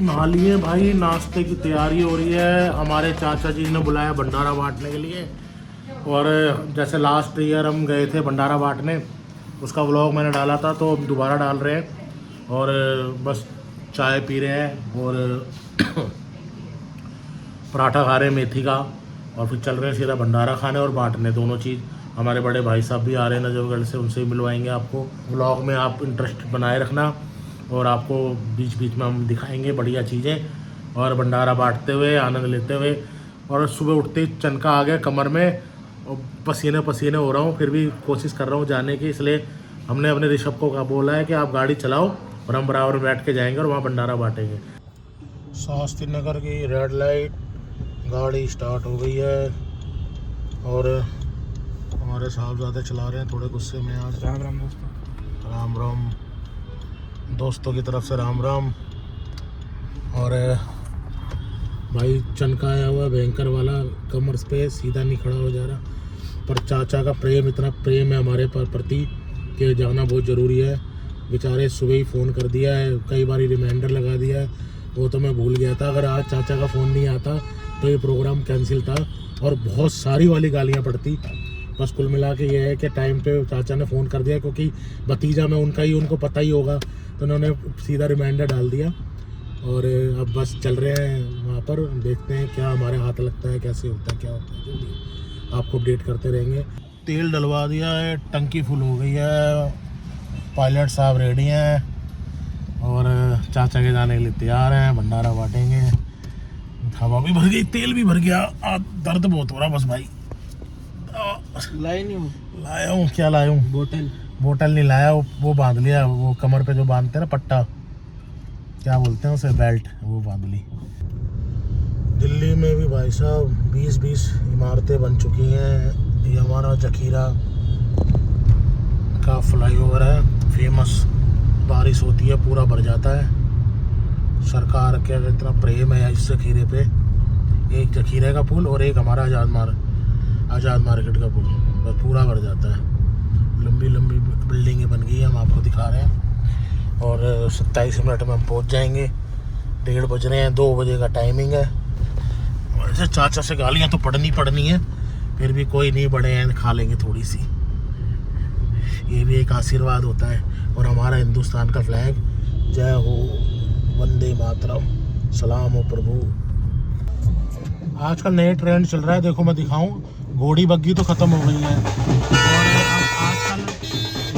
नहा लिए भाई, नाश्ते की तैयारी हो रही है। हमारे चाचा जी ने बुलाया भंडारा बांटने के लिए। और जैसे लास्ट ईयर हम गए थे भंडारा बांटने, उसका व्लॉग मैंने डाला था, तो दोबारा डाल रहे हैं। और बस चाय पी रहे हैं और पराठा खा रहे हैं मेथी का, और फिर चल रहे हैं सीधा भंडारा खाने और बांटने, दोनों चीज़। हमारे बड़े भाई साहब भी आ रहे हैं नजफगढ़ से, उनसे भी मिलवाएंगे आपको। व्लॉग में आप इंटरेस्ट बनाए रखना, और आपको बीच बीच में हम दिखाएंगे बढ़िया चीज़ें। और भंडारा बांटते हुए आनंद लेते हुए। और सुबह उठते ही चनका आ गया कमर में, और पसीने पसीने हो रहा हूँ, फिर भी कोशिश कर रहा हूँ जाने की। इसलिए हमने अपने ऋषभ को बोला है कि आप गाड़ी चलाओ और हम बराबर बैठ के जाएंगे और वहाँ भंडारा बांटेंगे। शास्त्री नगर की रेड लाइट, गाड़ी स्टार्ट हो गई है। और हमारे साहबजादे चला रहे हैं, थोड़े गुस्से में आज। राम राम दोस्तों। राम राम दोस्तों की तरफ से राम राम। और भाई चनका आया हुआ भयंकर वाला, कमर पे सीधा नहीं खड़ा हो जा रहा। पर चाचा का प्रेम, इतना प्रेम है हमारे प्रति कि जाना बहुत ज़रूरी है। बेचारे सुबह ही फ़ोन कर दिया है, कई बार रिमाइंडर लगा दिया है, वो तो मैं भूल गया था। अगर आज चाचा का फ़ोन नहीं आता तो ये प्रोग्राम कैंसिल था, और बहुत सारी वाली गालियाँ पड़ती। बस कुल मिला के ये है कि टाइम पे चाचा ने फ़ोन कर दिया, क्योंकि भतीजा में उनका ही, उनको पता ही होगा, तो उन्होंने सीधा रिमाइंडर डाल दिया। और अब बस चल रहे हैं वहाँ पर, देखते हैं क्या हमारे हाथ लगता है, कैसे होता है, क्या होता है, जो भी आपको अपडेट करते रहेंगे। तेल डलवा दिया है, टंकी फुल हो गई है, पायलट साहब रेडी हैं और चाचा के जाने के लिए तैयार हैं। भंडारा बांटेंगे, हवा भी भर गई, तेल भी भर गया। दर्द बहुत हो रहा बस भाई। लाए नहीं हूँ, लाया हूँ, क्या लाया हूँ? बोतल नहीं लाया, वो बांध लिया, वो कमर पे जो बांधते हैं ना पट्टा, क्या बोलते हैं उसे, बेल्ट, वो बांध ली। दिल्ली में भी भाई साहब 20-20 इमारतें बन चुकी हैं। ये हमारा जखीरा का फ्लाईओवर है, फेमस। बारिश होती है पूरा भर जाता है। सरकार के इतना प्रेम है इस जखीरे पे। एक जखीरे का पुल और एक हमारा आज़ाद मार्केट का पुल, बस पूरा भर जाता है। लंबी लंबी बिल्डिंगें बन गई हैं, हम आपको दिखा रहे हैं। और 27 मिनट में हम पहुंच जाएंगे। 1:30 बज रहे हैं, 2 बजे का टाइमिंग है। वैसे चाचा से गालियां तो पड़नी है, फिर भी कोई नहीं, बड़े हैं, खा लेंगे थोड़ी सी। ये भी एक आशीर्वाद होता है। और हमारा हिंदुस्तान का फ्लैग, जय हो, वंदे मातरम, सलाम हो प्रभु। आजकल नए ट्रेंड चल रहा है, देखो मैं दिखाऊं, घोड़ी बग्गी तो ख़त्म हो गई है, और अब आजकल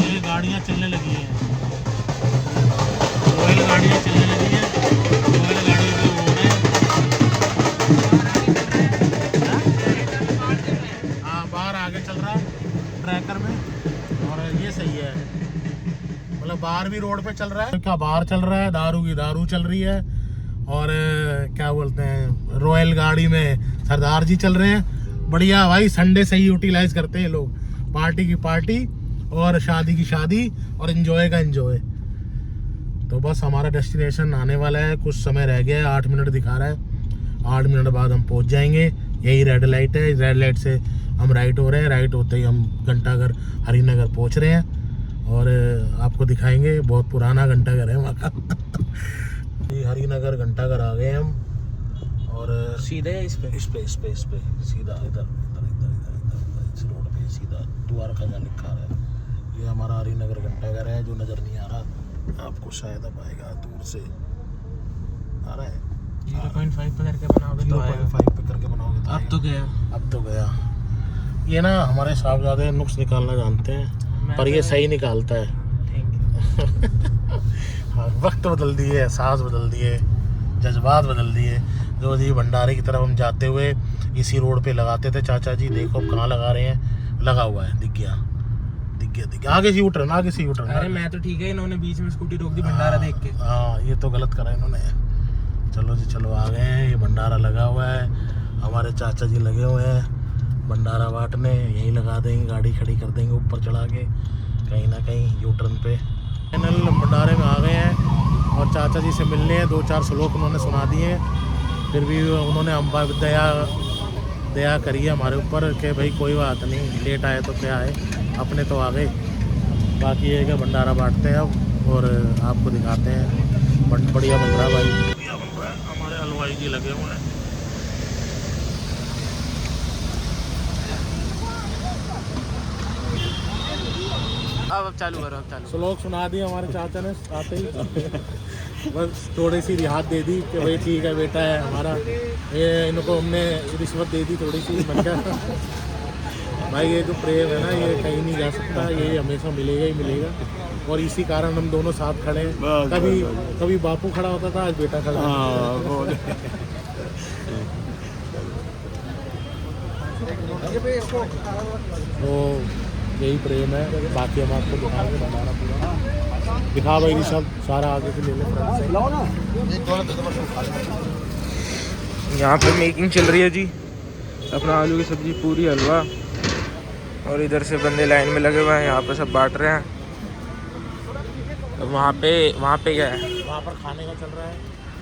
ये गाड़ियाँ चलने लगी हैं, रॉयल गाड़ियाँ चलने लगी हैं। रॉयल गाड़ियों पे हो रहे हैं, हाँ बाहर आगे चल रहा है ट्रैकर में, और ये सही है। मतलब बाहर भी रोड पे चल रहा है, क्या बाहर चल रहा है, दारू की दारू चल रही है। और क्या बोलते हैं, रॉयल गाड़ी में सरदार जी चल रहे हैं। बढ़िया भाई, संडे सही यूटिलाइज करते हैं लोग, पार्टी की पार्टी और शादी की शादी और एंजॉय का एंजॉय। तो बस हमारा डेस्टिनेशन आने वाला है, कुछ समय रह गया है, 8 मिनट दिखा रहा है। 8 मिनट बाद हम पहुंच जाएंगे। यही रेड लाइट है, रेड लाइट से हम राइट हो रहे हैं, राइट होते ही हम घंटाघर हरिनगर पहुंच रहे हैं, और आपको दिखाएंगे। बहुत पुराना घंटाघर है वहाँ का। हरिनगर घंटाघर आ गए हम, और सीधे इस पे सीधा इधर इस रोड पे सीधा द्वारका जा लिखा है। ये हमारा हरिनगर घंटाघर है, जो नज़र नहीं आ रहा आपको, शायद अब आएगा, दूर से आ रहा है। 0.5 पे करके बनाओगे तो 0.5 पे करके बनाओगे तो अब तो गया। ये ना हमारे साहबजादे नुक्स निकालना जानते हैं, पर ये सही निकालता है। हाँ, वक्त बदल दिए, एहसास बदल दिए, जज्बात बदल दिए। जो जी भंडारे की तरफ हम जाते हुए इसी रोड पे लगाते थे, चाचा जी देखो अब कहाँ लगा रहे हैं, लगा हुआ है, दिख गया। आगे से यूटर्न, अरे मैं तो ठीक है, इन्होंने बीच में स्कूटी रोक दी भंडारा देख के। हाँ, ये तो गलत करा इन्होंने। चलो जी चलो, आ गए हैं। ये भंडारा लगा हुआ है, हमारे चाचा जी लगे हुए हैं भंडारा बांटने। यहीं लगा देंगे, गाड़ी खड़ी कर देंगे ऊपर चढ़ा के, कहीं ना कहीं यूटर्न पे। फाइनल भंडारे में आ गए हैं, और चाचा जी से मिलने हैं। 2-4 श्लोक उन्होंने सुना दिए, फिर भी उन्होंने हम दया करी है हमारे ऊपर कि भाई कोई बात नहीं, लेट आए तो क्या है, अपने तो आ गए। बाकी ये है कि भंडारा बांटते हैं अब और आपको दिखाते हैं। बढ़िया बन रहा है भाई, बढ़िया बन रहा है। हमारे हलवाई जी लगे हुए हैं। अब चालू करो, अब चालू। श्लोक सुना दिया हमारे चाचा ने आते ही। बस थोड़ी सी रियायत दे दी कि भाई ठीक है बेटा है हमारा, ये इनको हमने रिश्वत दे दी थोड़ी सी। बन गया भाई, ये जो प्रेम है ना ये कहीं नहीं जा सकता, ये हमेशा मिलेगा ही मिलेगा। और इसी कारण हम दोनों साथ खड़े हैं। कभी बापू खड़ा होता था, आज बेटा खड़ा है। तो यही प्रेम है। बाकी हम आपको दिखाएंगे भंडारा पूरा। दिखा भाई ऋषभ, सारा आगे से ले लो। यहाँ पे मेकिंग चल रही है जी, अपना आलू की सब्जी, पूरी, हलवा। और इधर से बंदे लाइन में लगे हुए हैं, यहाँ पे सब बांट रहे हैं। वहाँ पे क्या है? वहाँ पर खाने का चल रहा है,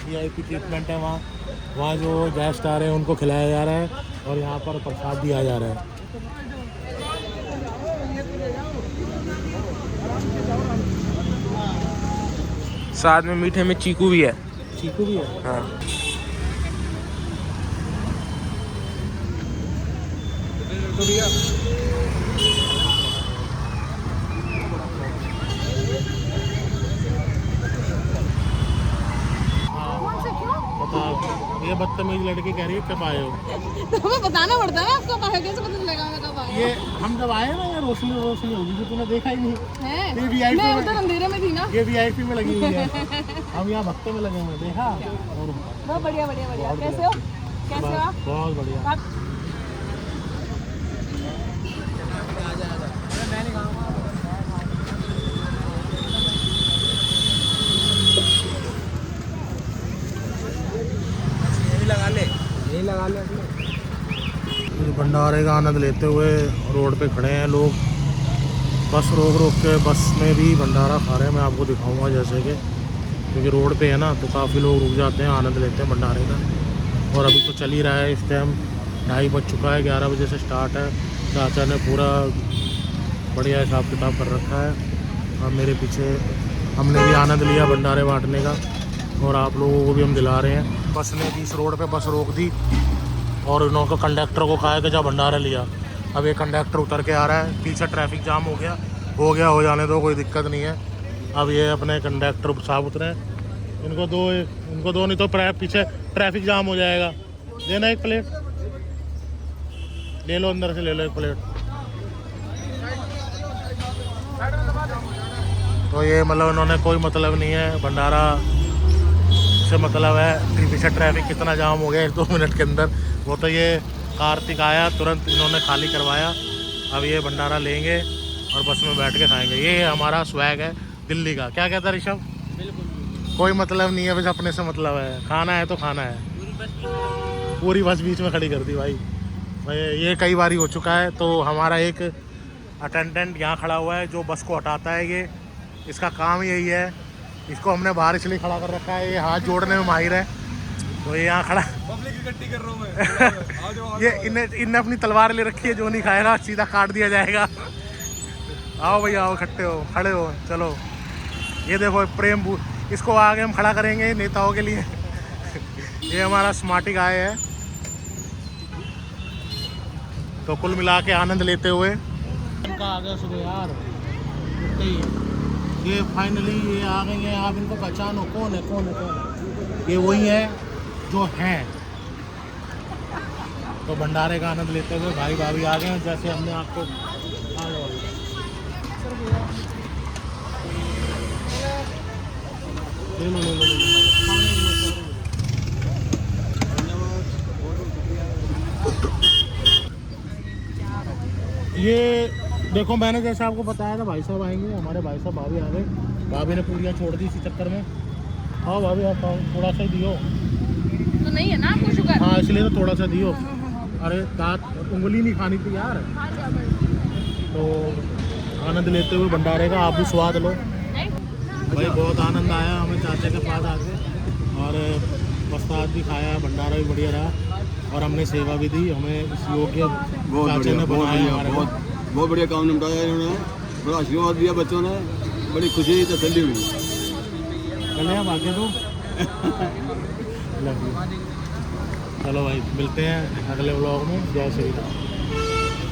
VIP ट्रीटमेंट है वहाँ। वहाँ जो गेस्ट आ रहे हैं उनको खिलाया जा रहा है और यहाँ पर प्रसाद दिया जा रहा है। साथ में मीठे में चीकू भी है। चीकू भी है? हाँ। ये बदतमीज लड़की कह रही है कब आए हो? तो हमें बताना पड़ता है आपको, कब कैसे पता चलेगा हमें कब आए? ये हम जब आए ना, ये रोशनी होगी जो तूने देखा ही नहीं है? ये VIP मैं में, उधर अंधेरे में थी ना। ये VIP में लगी हुई है। हम यहाँ भक्तों में लगे हुए हैं, देखा? और बहुत बढ़िया बढ़िया बढ़िया। कैसे हो? कैसे हो आप? बहुत बढ़िया। यही लगा ले। भंडारे का आनंद लेते हुए रोड पे खड़े हैं लोग। बस रोक के बस में भी भंडारा खा रहे हैं। मैं आपको दिखाऊंगा जैसे कि, क्योंकि रोड पे है ना तो काफ़ी लोग रुक जाते हैं, आनंद लेते हैं भंडारे का। और अभी तो चल ही रहा है, इस टाइम 2:30 बज चुका है, 11 बजे से स्टार्ट है। चाचा ने पूरा बढ़िया हिसाब किताब कर रखा है। अब मेरे पीछे हमने भी आनंद लिया भंडारे बांटने का और आप लोगों को भी हम दिला रहे हैं। बस ने बीच रोड पे बस रोक दी और उन्होंने कंडक्टर को कहा कि जब भंडारा लिया। अब ये कंडक्टर उतर के आ रहा है, पीछे ट्रैफिक जाम हो गया हो जाने दो, कोई दिक्कत नहीं है। अब ये अपने कंडक्टर साहब उतरे हैं, इनको दो नहीं तो पीछे ट्रैफिक जाम हो जाएगा। देना एक प्लेट, ले लो अंदर से, ले लो एक प्लेट। तो ये मतलब उन्होंने कोई मतलब नहीं है, भंडारा से मतलब है पीछे ट्रैफिक कितना जाम हो गया 1-2 मिनट के अंदर। वो तो ये कार्तिक आया तुरंत इन्होंने खाली करवाया। अब ये भंडारा लेंगे और बस में बैठ के खाएंगे। ये हमारा स्वैग है दिल्ली का। क्या कहता है ऋषभ? बिल्कुल, कोई मतलब नहीं है, बस अपने से मतलब है। खाना है तो खाना है। पूरी बस बीच में खड़ी कर दी भाई। ये कई बार हो चुका है। तो हमारा एक अटेंडेंट यहाँ खड़ा हुआ है जो बस को हटाता है। ये इसका काम यही है। इसको हमने बाहर इसलिए खड़ा कर रखा है, ये हाथ जोड़ने में माहिर है। तो ये यहाँ खड़ा पब्लिक इकट्ठी कर रहा हूँ मैं। ये इनने अपनी तलवार ले रखी है, जो नहीं खाएगा सीधा काट दिया जाएगा। आओ भैया आओ, इकट्ठे हो, खड़े हो, चलो। ये देखो प्रेम, इसको आगे हम खड़ा करेंगे नेताओं के लिए। ये हमारा स्मार्टी गाय है। तो कुल मिला के आनंद लेते हुए आ गया सुबह यार। ये फाइनली ये आ गए हैं। आप इनको पहचानो, कौन है? ये वही है जो है। तो भंडारे का आनंद लेते हुए भाई भाभी आ गए हैं, जैसे हमने आपको ये देखो, मैंने जैसे आपको बताया था भाई साहब आएंगे, हमारे भाई साहब भाभी आ गए। भाभी ने पूरियाँ छोड़ दी इसी चक्कर में। हाँ भाभी आप थोड़ा सा ही दियो तो नहीं है ना आपको शुगर? हाँ इसलिए तो थोड़ा सा दियो। अरे दांत उंगली नहीं खानी थी यार। तो आनंद लेते हुए भंडारे का आप भी स्वाद लो भाई। बहुत आनंद आया हमें चाचा के पास आके, और प्रसाद भी खाया, भंडारा भी बढ़िया रहा और हमने सेवा भी दी। हमें इस योग्य चाचा ने बनाया। बहुत बढ़िया काम निपटाया इन्होंने। थोड़ा आशीर्वाद दिया बच्चों ने, बड़ी खुशी तसल्ली हुई। चले हम आगे तो लव यू। चलो भाई मिलते हैं अगले व्लॉग में। जय श्री राम।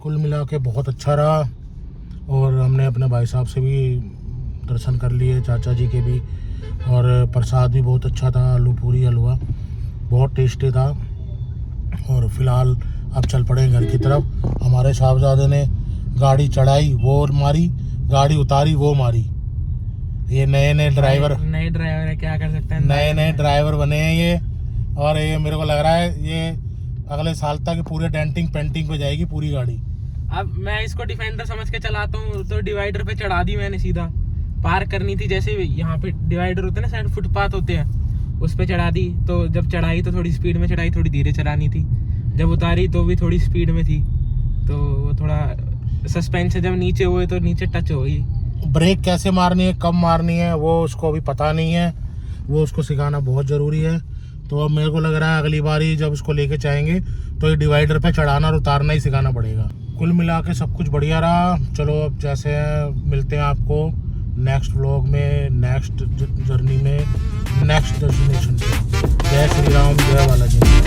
कुल मिला के बहुत अच्छा रहा और हमने अपने भाई साहब से भी दर्शन कर लिए, चाचा जी के भी, और प्रसाद भी बहुत अच्छा था, आलू पूरी हलवा बहुत टेस्टी था। और फिलहाल अब चल पड़े घर की तरफ। हमारे साहबजादे ने गाड़ी चढ़ाई वो मारी, गाड़ी उतारी वो मारी। ये नए ड्राइवर है, क्या कर सकते हैं, नए ड्राइवर बने हैं ये। और ये मेरे को लग रहा है ये अगले साल तक पूरे डेंटिंग पेंटिंग पे जाएगी पूरी गाड़ी। अब मैं इसको डिफेंडर समझ के चलाता हूँ, तो डिवाइडर पे चढ़ा दी मैंने सीधा। पार करनी थी जैसे यहाँ पे डिवाइडर होते हैं ना, साइड फुटपाथ होते हैं, उस पे चढ़ा दी। तो जब चढ़ाई तो थोड़ी स्पीड में चढ़ाई, थोड़ी धीरे चलानी थी। जब उतारी तो भी थोड़ी स्पीड में थी, तो वो थोड़ा सस्पेंस से जब नीचे हुए तो नीचे टच हो गई। ब्रेक कैसे मारनी है, कब मारनी है, वो उसको अभी पता नहीं है, वो उसको सिखाना बहुत ज़रूरी है। तो अब मेरे को लग रहा है अगली बारी जब इसको लेके जाएंगे तो ये डिवाइडर पे चढ़ाना और उतारना ही सिखाना पड़ेगा। कुल मिला के सब कुछ बढ़िया रहा। चलो अब जैसे मिलते हैं आपको नेक्स्ट व्लॉग में, नेक्स्ट जर्नी में, नेक्स्ट डेस्टिनेशन पे। जय श्री राम, जय बालाजी।